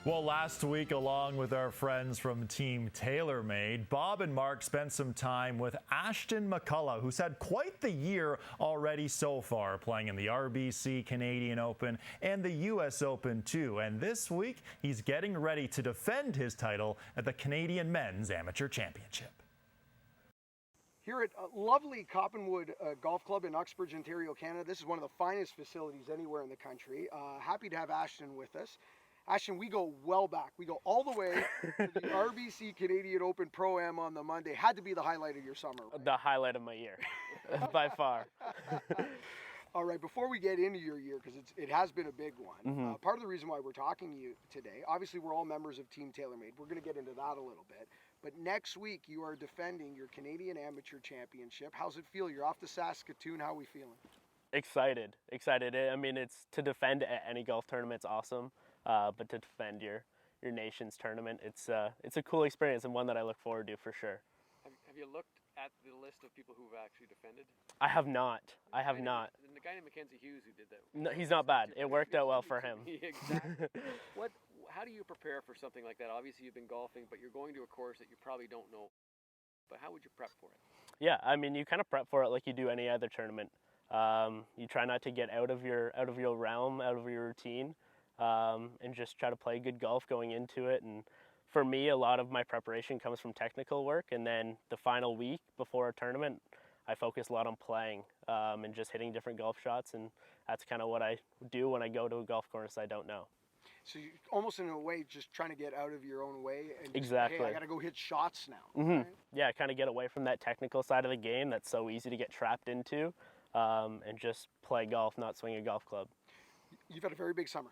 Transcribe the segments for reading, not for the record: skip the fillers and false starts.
Well, last week, along with our friends from Team TaylorMade, Bob and Mark spent some time with Ashton McCulloch, who's had quite the year already so far, playing in the RBC Canadian Open and the US Open too. And this week, he's getting ready to defend his title at the Canadian Men's Amateur Championship. Here at lovely Coppenwood Golf Club in Uxbridge, Ontario, Canada. This is one of the finest facilities anywhere in the country. Happy to have Ashton with us. Ashton, we go well back. We go all the way to the RBC Canadian Open Pro-Am on the Monday. Had to be the highlight of your summer, right? The highlight of my year, by far. All right, before we get into your year, because it has been a big one, part of the reason why we're talking to you today, obviously we're all members of Team TaylorMade. We're going to get into that a little bit. But next week, you are defending your Canadian Amateur Championship. How's it feel? You're off to Saskatoon. How are we feeling? Excited. I mean, it's to defend at any golf tournament's awesome. But to defend your nation's tournament, it's a cool experience and one that I look forward to for sure. Have you looked at the list of people who've actually defended? I have not. And the guy named Mackenzie Hughes who did that. No, he's not bad. It worked out well for him. Exactly. How do you prepare for something like that? Obviously, you've been golfing, but you're going to a course that you probably don't know. But how would you prep for it? Yeah, I mean, you kind of prep for it like you do any other tournament. You try not to get out of your realm, out of your routine. And just try to play good golf going into it. And for me, a lot of my preparation comes from technical work. And then the final week before a tournament, I focus a lot on playing and just hitting different golf shots. And that's kind of what I do when I go to a golf course I don't know. So you're almost in a way just trying to get out of your own way. And just, exactly. Hey, I got to go hit shots now. Right? Yeah, kind of get away from that technical side of the game that's so easy to get trapped into and just play golf, not swing a golf club. You've had a very big summer.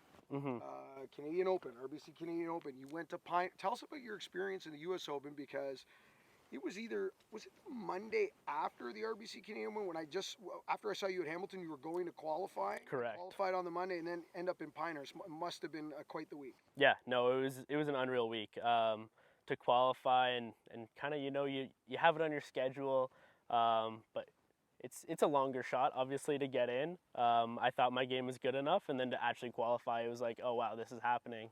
Canadian Open, RBC Canadian Open. You went to Pine. Tell us about your experience in the US Open, because it was it Monday after the RBC Canadian Open when after I saw you at Hamilton, you were going to qualify? Correct. Qualified on the Monday and then end up in Pinehurst. It must have been quite the week. Yeah, no, it was an unreal week to qualify and kind of, you have it on your schedule, but it's a longer shot, obviously, to get in. I thought my game was good enough, and then to actually qualify, it was like, oh, wow, this is happening.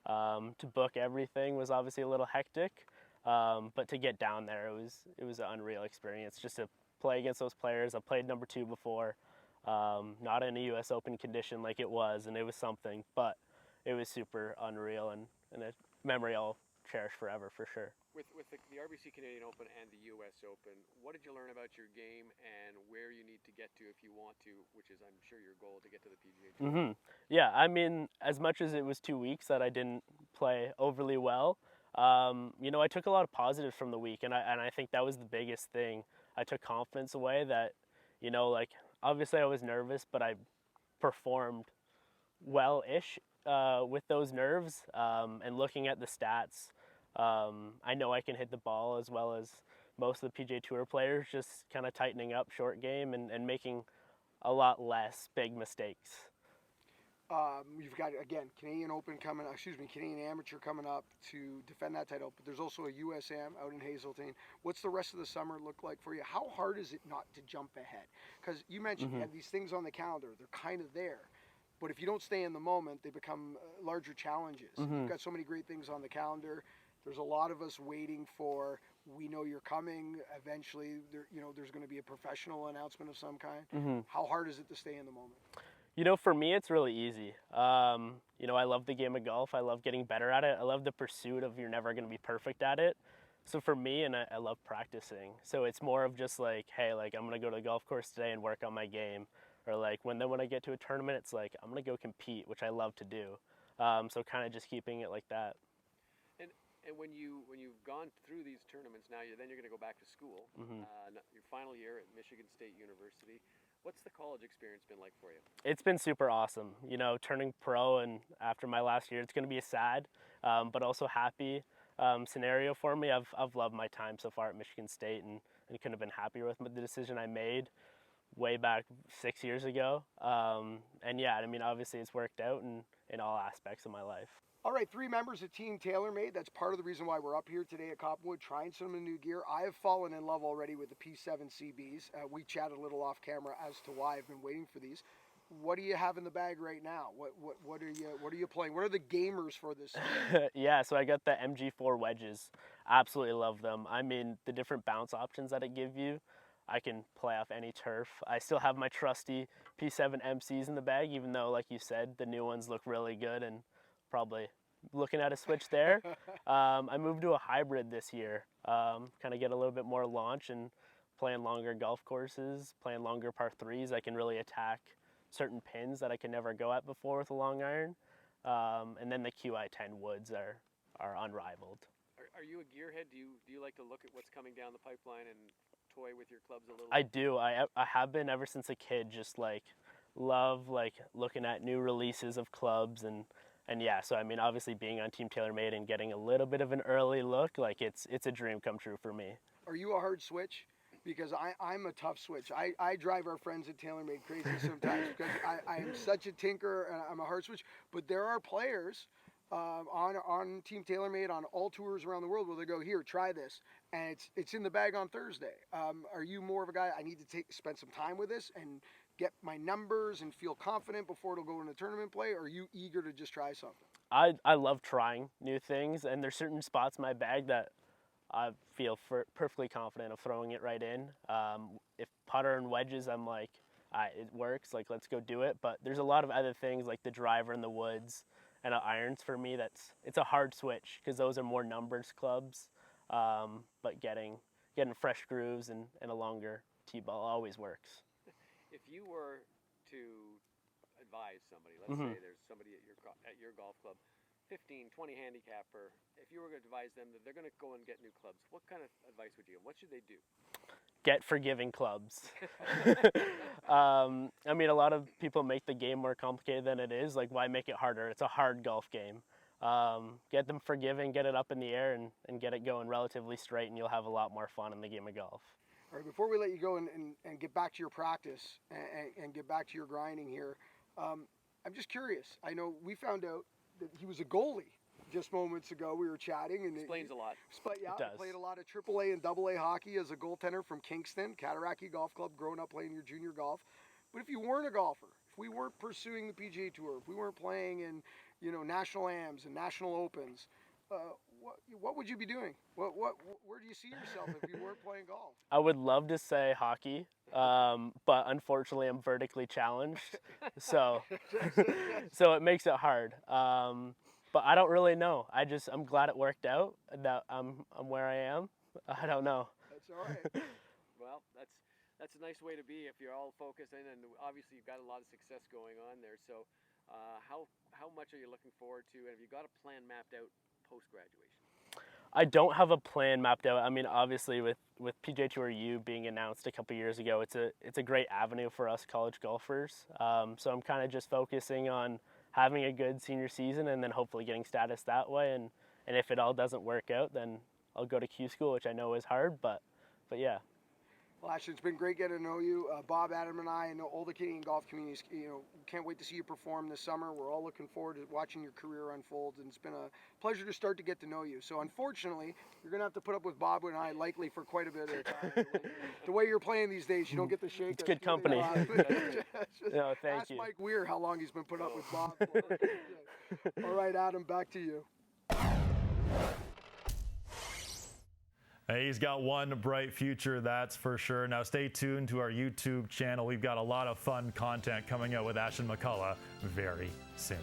To book everything was obviously a little hectic, but to get down there, it was an unreal experience just to play against those players. I've played number 2 before, not in a US Open condition like it was, and it was something, but it was super unreal and a memory I'll cherish forever for sure. With the RBC Canadian Open and the US Open, what did you learn about your game and where you need to get to if you want to, which is, I'm sure, your goal to get to the PGA Tour? Yeah, I mean, as much as it was 2 weeks that I didn't play overly well, I took a lot of positives from the week, and I think that was the biggest thing. I took confidence away that, obviously I was nervous, but I performed well-ish with those nerves, and looking at the stats, I know I can hit the ball as well as most of the PGA Tour players, just kind of tightening up short game and making a lot less big mistakes. You've got, again, Canadian Amateur coming up to defend that title, but there's also a USAM out in Hazeltine. What's the rest of the summer look like for you? How hard is it not to jump ahead? Because you mentioned you have these things on the calendar, they're kind of there. But if you don't stay in the moment, they become larger challenges. You've got so many great things on the calendar. There's a lot of us waiting for, we know you're coming. Eventually, there's going to be a professional announcement of some kind. How hard is it to stay in the moment? For me, it's really easy. I love the game of golf. I love getting better at it. I love the pursuit of you're never going to be perfect at it. So for me, and I love practicing. So it's more of just like, hey, I'm going to go to the golf course today and work on my game. Or when I get to a tournament, it's like, I'm going to go compete, which I love to do. So kind of just keeping it like that. And when you've gone through these tournaments now, you're going to go back to school, your final year at Michigan State University. What's the college experience been like for you? It's been super awesome. Turning pro, and after my last year, it's going to be a sad, but also happy scenario for me. I've loved my time so far at Michigan State, and couldn't have been happier with the decision I made way back 6 years ago. And yeah, I mean, obviously it's worked out in all aspects of my life. All right, 3 members of Team TaylorMade. That's part of the reason why we're up here today at Coppenwood, trying some new gear. I have fallen in love already with the P7 CBs. We chatted a little off camera as to why I've been waiting for these. what do you have in the bag right now? What are you playing? What are the gamers for this season? Yeah, so I got the MG4 wedges. Absolutely love them. I mean, the different bounce options that it give you, I can play off any turf. I still have my trusty P7 MCs in the bag, even though, like you said, the new ones look really good and probably looking at a switch there. I moved to a hybrid this year, kind of get a little bit more launch and playing longer golf courses, playing longer par threes. I can really attack certain pins that I could never go at before with a long iron. And then the QI10 woods are unrivaled. Are you a gearhead? Do you like to look at what's coming down the pipeline and toy with your clubs a little? I do. I have been ever since a kid. Just love looking at new releases of clubs and yeah. So I mean, obviously being on Team TaylorMade and getting a little bit of an early look, it's a dream come true for me. Are you a hard switch? Because I'm a tough switch. I drive our friends at TaylorMade crazy sometimes because I am such a tinker and I'm a hard switch. But there are players on Team TaylorMade on all tours around the world where they go, here, try this, and it's in the bag on Thursday. Are you more of a guy, I need to spend some time with this and get my numbers and feel confident before it'll go into tournament play, or are you eager to just try something? I love trying new things, and there's certain spots in my bag that I feel perfectly confident of throwing it right in. If putter and wedges, I'm like, it works, let's go do it. But there's a lot of other things like the driver in the woods and irons for me. It's a hard switch because those are more numbers clubs. But getting fresh grooves and a longer T-ball always works. If you were to advise somebody, let's say there's somebody at your golf club, 15, 20 handicapper, if you were going to advise them that they're going to go and get new clubs, what kind of advice would you give? What should they do? Get forgiving clubs. I mean, a lot of people make the game more complicated than it is. Why make it harder? It's a hard golf game. Get them forgiving, get it up in the air, and get it going relatively straight, and you'll have a lot more fun in the game of golf. All right, before we let you go and get back to your practice and get back to your grinding here, I'm just curious. I know we found out that he was a goalie just moments ago. We were chatting. And explains a lot. Yeah, it does. Played a lot of AAA and AA hockey as a goaltender from Kingston, Cataraqui Golf Club, growing up playing your junior golf. But if you weren't a golfer, if we weren't pursuing the PGA Tour, if we weren't playing in national AMs and national Opens, what would you be doing? Where do you see yourself if you weren't playing golf? I would love to say hockey, but unfortunately I'm vertically challenged, so it makes it hard. But I don't really know. I'm glad it worked out. That I'm where I am. I don't know. That's all right. Well, that's a nice way to be if you're all focused in, and obviously you've got a lot of success going on there. So, how much are you looking forward to, and have you got a plan mapped out post-graduation? I don't have a plan mapped out. I mean, obviously with PGA Tour U being announced a couple years ago, it's a great avenue for us college golfers. So I'm kind of just focusing on having a good senior season and then hopefully getting status that way. And if it all doesn't work out, then I'll go to Q school, which I know is hard, but yeah. Well, Ashton, it's been great getting to know you. Bob, Adam, and I, and all the Canadian golf communities, can't wait to see you perform this summer. We're all looking forward to watching your career unfold, and it's been a pleasure to start to get to know you. So, unfortunately, you're going to have to put up with Bob and I likely for quite a bit of time. The way you're playing these days, you don't get to shake It's us. good company. No, thank Ask you. Mike Weir how long he's been put up with Bob for. All right, Adam, back to you. Hey, he's got one bright future, that's for sure. Now stay tuned to our YouTube channel. We've got a lot of fun content coming out with Ashton McCulloch very soon.